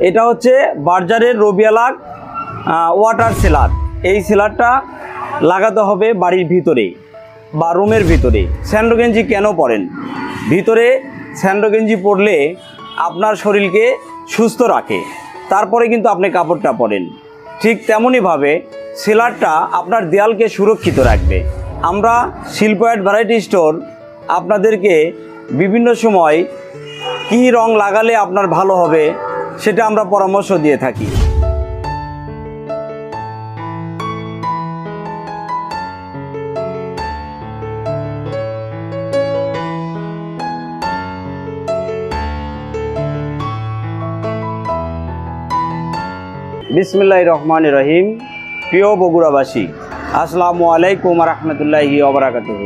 এটা হচ্ছে বার্জারের রবিয়ালাক water seller. এই সেলারটা লাগাতে হবে বাড়ির ভিতরে বা রুমের ভিতরে। স্যান্ডো গেঞ্জি কেন পরেন? ভিতরে স্যান্ডো গেঞ্জি পরলে আপনার শরীরকে সুস্থ রাখে, তারপরে কিন্তু আপনি কাপড়টা পরেন। ঠিক তেমনইভাবে সেলারটা আপনার দেয়ালকে সুরক্ষিত রাখবে। আমরা শিল্প অ্যাড ভ্যারাইটি স্টোর আপনাদেরকে বিভিন্ন সময় কী রং লাগালে আপনার ভালো হবে সেটা আমরা পরামর্শ দিয়ে থাকি। বিসমিল্লাহির রহমানির রহিম। প্রিয় বগুড়াবাসী, আসসালামু আলাইকুম রহমতুল্লাহি ওয়া বারাকাতুহু।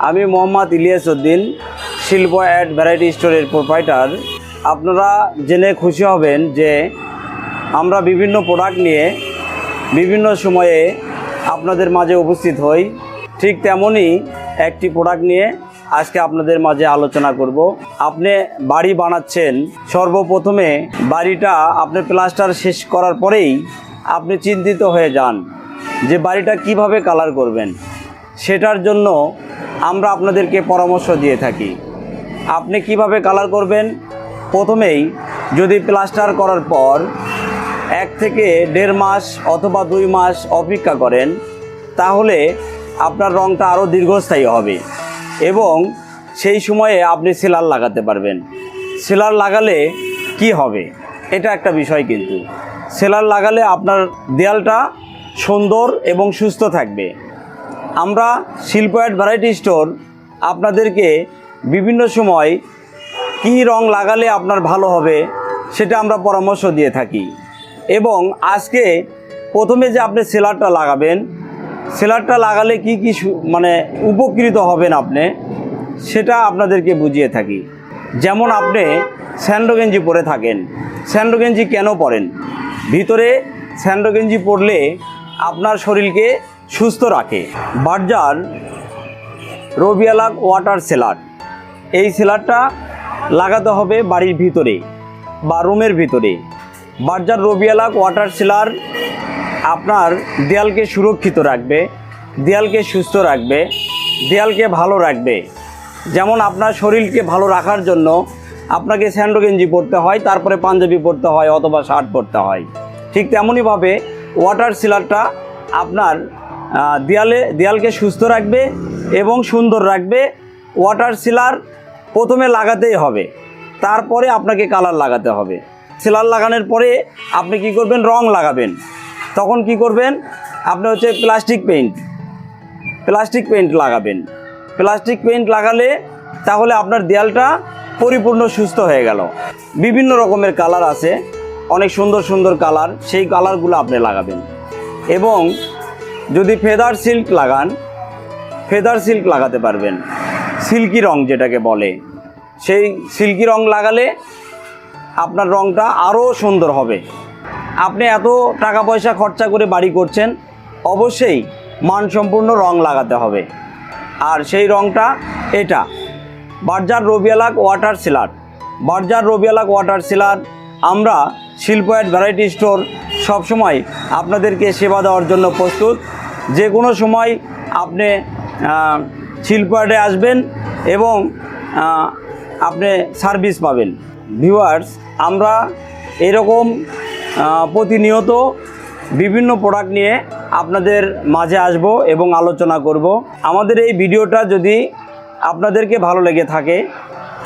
আমি মোহাম্মদ ইলিয়াস উদ্দিন, শিল্প অ্যাড ভ্যারাইটি স্টোরের প্রোপাইটার। আপনারা জেনে খুশি হবেন যে আমরা বিভিন্ন প্রোডাক্ট নিয়ে বিভিন্ন সময়ে আপনাদের মাঝে উপস্থিত হই। ঠিক তেমনই একটি প্রোডাক্ট নিয়ে আজকে আপনাদের মাঝে আলোচনা করব। আপনি বাড়ি বানাচ্ছেন, সর্বপ্রথমে বাড়িটা আপনি প্লাস্টার শেষ করার পরেই আপনি চিন্তিত হয়ে যান যে বাড়িটা কিভাবে কালার করবেন। সেটার জন্য আমরা আপনাদেরকে পরামর্শ দিয়ে থাকি। আপনি কিভাবে কালার করবেন? প্রথমেই যদি প্লাস্টার করার পর 1 থেকে 1.5 মাস অথবা 2 মাস অপেক্ষা করেন, তাহলে আপনার রঙটা আরও দীর্ঘস্থায়ী হবে এবং সেই সময়ে আপনি সেলার লাগাতে পারবেন। সেলার লাগালে কি হবে, এটা একটা বিষয়। কিন্তু সেলার লাগালে আপনার দেয়ালটা সুন্দর এবং সুস্থ থাকবে। আমরা শিল্প অ্যাড ভ্যারাইটি স্টোর আপনাদেরকে বিভিন্ন সময় কী রং লাগালে আপনার ভালো হবে সেটা আমরা পরামর্শ দিয়ে থাকি। এবং আজকে প্রথমে যে আপনি সেলারটা লাগাবেন, সেলারটা লাগালে কি কি মানে উপকৃত হবেন আপনি, সেটা আপনাদেরকে বুঝিয়ে থাকি। যেমন আপনি স্যান্ডো গেঞ্জি পরে থাকেন। স্যান্ডো গেঞ্জি কেন পরেন? ভিতরে স্যান্ডো গেঞ্জি পরলে আপনার শরীরকে সুস্থ রাখে। বার্জার রবিয়ালাক ওয়াটার সেলার, এই সেলারটা লাগাতে হবে বাড়ির ভিতরে বা রুমের ভিতরে। বার্জার রবিয়ালাক ওয়াটার সেলার আপনার দেয়ালকে সুরক্ষিত রাখবে, দেয়ালকে সুস্থ রাখবে, দেয়ালকে ভালো রাখবে। যেমন আপনার শরীরকে ভালো রাখার জন্য আপনাকে স্যান্ডো গেঞ্জি পরতে হয়, তারপরে পাঞ্জাবি পরতে হয় অথবা শার্ট পরতে হয়। ঠিক তেমনইভাবে ওয়াটার সিলারটা আপনার দেয়ালকে সুস্থ রাখবে এবং সুন্দর রাখবে। ওয়াটার সিলার প্রথমে লাগাতেই হবে, তারপরে আপনাকে কালার লাগাতে হবে। সিলার লাগানোর পরে আপনি কি করবেন? রং লাগাবেন। তখন কি করবেন? আপনি হচ্ছে প্লাস্টিক পেইন্ট লাগাবেন। প্লাস্টিক পেইন্ট লাগালে তাহলে আপনার দেয়ালটা পরিপূর্ণ সুস্থ হয়ে গেল। বিভিন্ন রকমের কালার আছে, অনেক সুন্দর সুন্দর কালার, সেই কালারগুলো আপনি লাগাবেন। এবং যদি ফেদার সিল্ক লাগান, ফেদার সিল্ক লাগাতে পারবেন। সিল্কি রং যেটাকে বলে, সেই সিল্কি রং লাগালে আপনার রংটা আরও সুন্দর হবে। আপনি এত টাকা পয়সা খরচা করে বাড়ি করছেন, অবশ্যই মানসম্পন্ন রং লাগাতে হবে। আর সেই রংটা এটা Berger robbialac water colour. Berger robbialac water colour আমরা শিল্প অ্যাড ভ্যারাইটি স্টোর সবসময় আপনাদেরকে সেবা দেওয়ার জন্য প্রস্তুত। যে কোনো সময় আপনি শিল্প অ্যাডে আসবেন এবং আপনি সার্ভিস পাবেন। ভিউয়ার্স, আমরা এরকম প্রতিনিয়ত বিভিন্ন প্রোডাক্ট নিয়ে আপনাদের মাঝে আসব এবং আলোচনা করব। আমাদের এই ভিডিওটা যদি আপনাদেরকে ভালো লেগে থাকে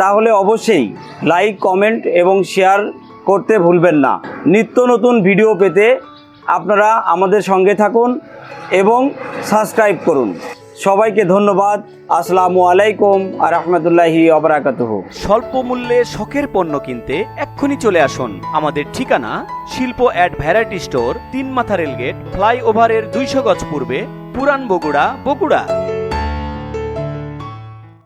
তাহলে অবশ্যই লাইক, কমেন্ট এবং শেয়ার করতে ভুলবেন না। নিত্য নতুন ভিডিও পেতে আপনারা আমাদের সঙ্গে থাকুন এবং সাবস্ক্রাইব করুন। সবাইকে ধন্যবাদ। আসসালামু আলাইকুম রহমতুল্লাহি ওয়া বারাকাতুহু। স্বল্প মূল্যে শখের পণ্য কিনতে এক্ষুনি চলে আসুন। আমাদের ঠিকানা শিল্প অ্যাড ভ্যারাইটি স্টোর, 3 মাথা রেলগেট, ফ্লাইওভারের 200 গজ পূর্বে, পুরান বগুড়া, বগুড়া।